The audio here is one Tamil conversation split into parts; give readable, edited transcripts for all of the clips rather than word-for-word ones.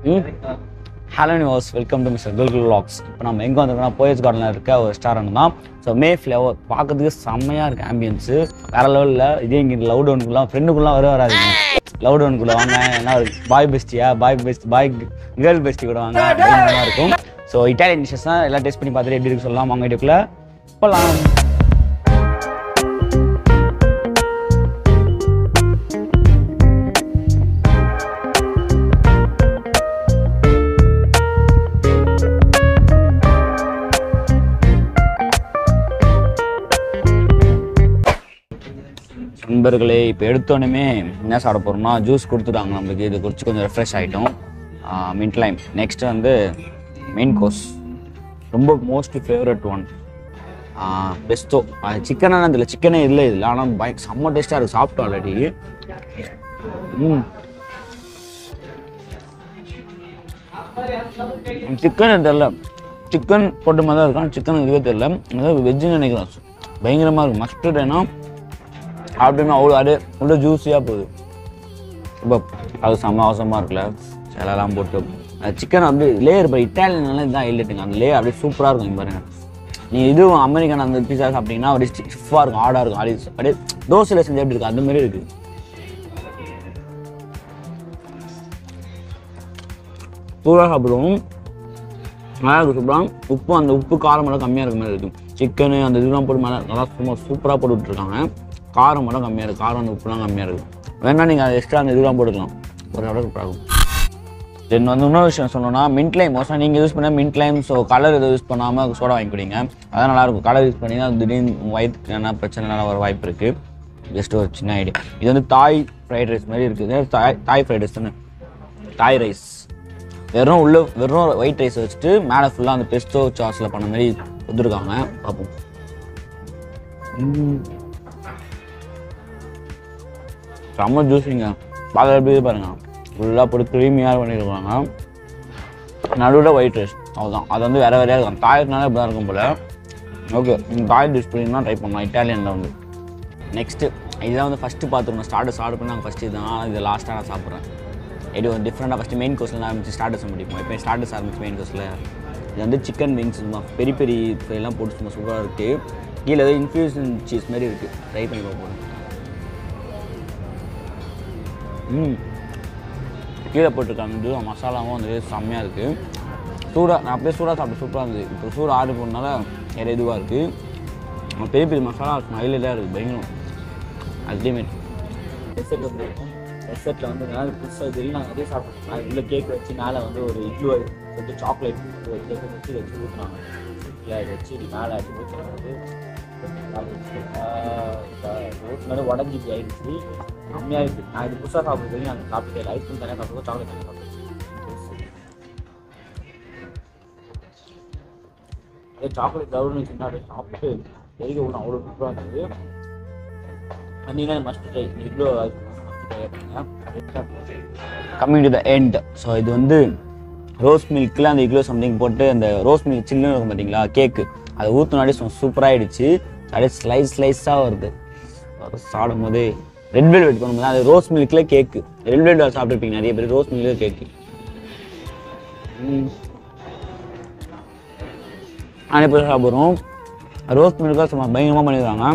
Hello viewers, welcome to Mr. Google Vlogs. இப்போ நம்ம எங்கே வந்திருக்கோம்னா Poes கார்டனில் இருக்க ஒரு ரெஸ்டாரண்ட் தான். ஸோ Mayflower பார்க்கறதுக்கு செம்மையாக இருக்குது. ஆம்பியன்ஸ் வேறு லெவலில். இதே இங்கே லவ் டவுனுக்குலாம் ஃப்ரெண்டுக்குலாம் வராதுங்க. லவ் டவுனுக்குள்ளே வாங்க, என்ன ஒரு பாய் பெஸ்டியா பாய் கேர்ள் பெஸ்டி கூட வாங்க அப்படிங்கிற இருக்கும். ஸோ இட்டாலியன் டிஷ்ஷஸ் தான் எல்லாம் டேஸ்ட் பண்ணி பார்த்துட்டு எப்படி இருக்கு சொல்லலாம். வாங்க வீடியோக்குள்ளே போகலாம். நண்பர்களே, இப்போ எடுத்தோடனே என்ன சாப்பிட போகிறோம்னா ஜூஸ் கொடுத்துட்டாங்க நம்மளுக்கு. இது குடிச்சு கொஞ்சம் ரெஃப்ரெஷ் ஆகிட்டோம். Mint lime. நெக்ஸ்ட்டு வந்து மெயின் கோர்ஸ், ரொம்ப மோஸ்ட் ஃபேவரட் ஒன் பெஸ்ட்டோ. சிக்கனான இதில் சிக்கனே இல்லை இதில், ஆனால் செம்ம டேஸ்ட்டாக இருக்குது. சாப்பிட்டோம் ஆல்ரெடி. சிக்கன் தெரில, சிக்கன் போட்ட மாதிரி தான் இருக்கும். சிக்கன் இதுவே தெரில, அதாவது வெஜ்ஜுன்னு நினைக்கிறேன். பயங்கரமாக இருக்கும். மஸ்டர்டுனா அப்படின்னா அவ்வளோ அது அவ்வளோ ஜூஸியாக போகுது. இப்போ அது செம்ம அவசரமாக இருக்குல்ல, சிலலாம் போட்டு சிக்கன் அப்படியே லேயர். இப்போ இட்டாலியன்லாம் இதுதான் இல்லட்டுங்க, அந்த லேயர் அப்படியே சூப்பராக இருக்கும். இங்கே பாருங்க, நீங்கள் இதுவும் அமெரிக்கன் அந்த பீஸா சாப்பிட்டீங்கன்னா அப்படியே ஸ்டிஃபாக இருக்கும், ஹார்டாக இருக்கும். அப்படியே தோசையில் செஞ்சு எப்படி இருக்குது அந்த மாதிரி இருக்குது. சூடாக சாப்பிடுவோம், நல்லா இருக்குது. சூப்பராக உப்பு, அந்த உப்பு காரம் எல்லாம் கம்மியாக இருக்க மாதிரி இருக்குது. சிக்கனு அந்த இதெல்லாம் போட்டு மேலே நல்லா சூப்பராக போட்டு விட்டுருக்காங்க. காரம் மட்டும் கம்மியாக இருக்குது, காரம் அந்த உப்புலாம் கம்மியாக இருக்குது. வேணா நீங்கள் அதை எக்ஸ்ட்ரா அந்த இதெல்லாம் போட்டுக்கலாம், ஒரு அளவுக்கு சூப்பராக இருக்கும். தென் வந்து இன்னொரு விஷயம் சொல்லணும்னா மின்ட் லைம். மோஸ்ட்டாக நீங்கள் யூஸ் பண்ணால் மின்ட் லைம், ஸோ கலர் எதுவும் யூஸ் பண்ணாமல் சோடா வாங்கி குடிங்க, அதான் நல்லாயிருக்கும். கலர் யூஸ் பண்ணிங்கன்னா திடீர்னு வயிற்றுக்கு என்ன பிரச்சனைலாம் வர வாய்ப்பு இருக்குது. ஜஸ்ட் ஒரு சின்ன ஐடியா. இது வந்து தாய் ஃப்ரைட் ரைஸ் மாதிரி இருக்குது. தாய் ஃப்ரைட் ரைஸ் தானே, தாய் ரைஸ். வெறும் ஒயிட் ரைஸ் வச்சுட்டு மேலே ஃபுல்லாக அந்த பெஸ்டோ சாஸில் பண்ண மாதிரி கொடுத்துருக்காங்க. பார்ப்போம். செம்ம ஜூஸிங்க. பார்க்க எப்படி பாருங்க, ஃபுல்லாக போட்டு க்ரீமியாக பண்ணியிருக்காங்க. நடுவில் ஒயிட் ரைஸ், அவ்வளோதான். அது வந்து வேறு வேறையாக இருக்கும். தாயத்தினால இப்படி தான் இருக்கும் போல். ஓகே, நீங்கள் தாய் டிஷ் பண்ணிங்கன்னா ட்ரை பண்ணலாம் இட்டாலியனில் வந்து. நெக்ஸ்ட்டு இதுதான் வந்து ஃபஸ்ட்டு பார்த்துருக்கோம். ஸ்டார்டர்ஸ் ஆர்டர் பண்ணி நாங்கள் ஃபஸ்ட்டு இதுதான், இது லாஸ்ட்டாக நான் சாப்பிட்றேன். இது ஒரு டிஃப்ரெண்ட்டாக ஃபஸ்ட்டு மெயின் கோர்ஸில் ஆரம்பிச்சு ஸ்டார்டர்ஸ் முடிப்போம். இப்போ ஸ்டார்டர்ஸ் ஆரம்பிச்சு மெயின் கோர்ஸில் இது வந்து சிக்கன் விங்ஸ் பெரி பெரி எல்லாம் போட்டு சும்மா சூப்பராக இருக்குது. கீழே ஏதோ இன்ஃப்யூஷன் சீஸ் மாதிரி இருக்குது, ட்ரை பண்ணி பார்ப்போம். கீழே போட்டிருக்காங்க. இது மசாலாவும் வந்து செம்மையாக இருக்குது. சூடாக நான் அப்படியே சூடாக சாப்பிட்டு சூப்பராக இருந்தது. இப்போ சூடாக ஆர்டர் பண்ணனால வேறு இதுவாக இருக்குது. பெரிய பெரிய மசாலா ஹைலைட்டாக இருக்குது, பயங்கரம் அல்டிமேட். ரெசெட்டில் வந்து நல்லா புதுசாக தெரியும். நாங்கள் அதே சாப்பிட்டோம். அது உள்ள கேக் வச்சு மேலே வந்து ஒரு இட்லு வந்து சாக்லேட் கேக்கை வச்சு ஊற்றுனாங்க. இல்லை அதை வச்சு இது மேலே அடி ஊற்றுனா வந்து ஊற்றுனால உடஞ்சி இப்படி ஆகிடுச்சு. கம்மியாக இருக்குது. நான் இது புதுசாக சாப்பிட்றது தெரியும், நாங்கள் சாப்பிட்டு ஐஸ்கிரீம் தனியாக சாப்பிடுவோம், சாக்லேட் தனியாக சாப்பிடுவோம். அதே சாக்லேட் கவுன்னு சின்ன அப்படியே சாப்பிட்டு தெரிவிக்க விடணும், அவ்வளோ சூப்பராக இருந்தது. வந்தீங்கன்னா மஸ்ட் ட்ரை. இவ்வளோ coming to the end. So இது வந்து ரோஸ் மில்கில் அந்த இக்லோ சம்திங் போட்டு அந்த ரோஸ் மில்க் சில்லுன்னு இருக்கும் பார்த்தீங்களா, கேக்கு அதை ஊற்றினாடி சூப்பராகிடுச்சு. அப்படியே ஸ்லைஸாக வருது. சாப்பிடும் போது ரெட் வெல்வெட் பண்ணும்போது அது ரோஸ் மில்கில் கேக்கு. ரெட் வெல்வெட் சாப்பிட்ருப்பீங்க நிறைய பேர், ரோஸ் மில்கில் கேக்கு. நிறைய பேர் சாப்பிட்றோம். ரோஸ் மில்காக சும்மா பயங்கரமாக பண்ணிடுறாங்க.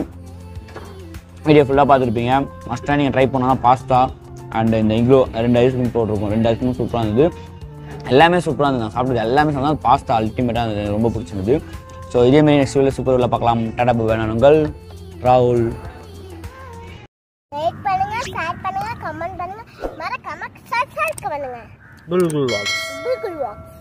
வீடியோ ஃபுல்லாக பார்த்துருப்பீங்க. மஸ்ட்டாக நீங்கள் ட்ரை பண்ணால் பாஸ்தா அண்ட் இந்த இக்லோ 2 ஐஸ்கிரீம் போட்டிருக்கோம். 2 ஐஸ்கிரீம் சூப்பராக இருந்தது, எல்லாமே சூப்பராக இருந்தது. நான் சாப்பிட்டது எல்லாமே சொன்னால் பாஸ்தா அல்டிமேட்டாக இருந்தது, ரொம்ப பிடிச்சிருந்தது. ஸோ இதேமாரி நெக்ஸ்ட் வீடியோ சூப்பர் வீடியோவில் பார்க்கலாம். டாடா பை பை. நான் உங்கள் ராகுல். லைக் பண்ணுங்க, ஷேர் பண்ணுங்க, கமெண்ட் பண்ணுங்க, மறக்காம சப்ஸ்கிரைப் பண்ணுங்க. Google Vlogs. Google Vlogs.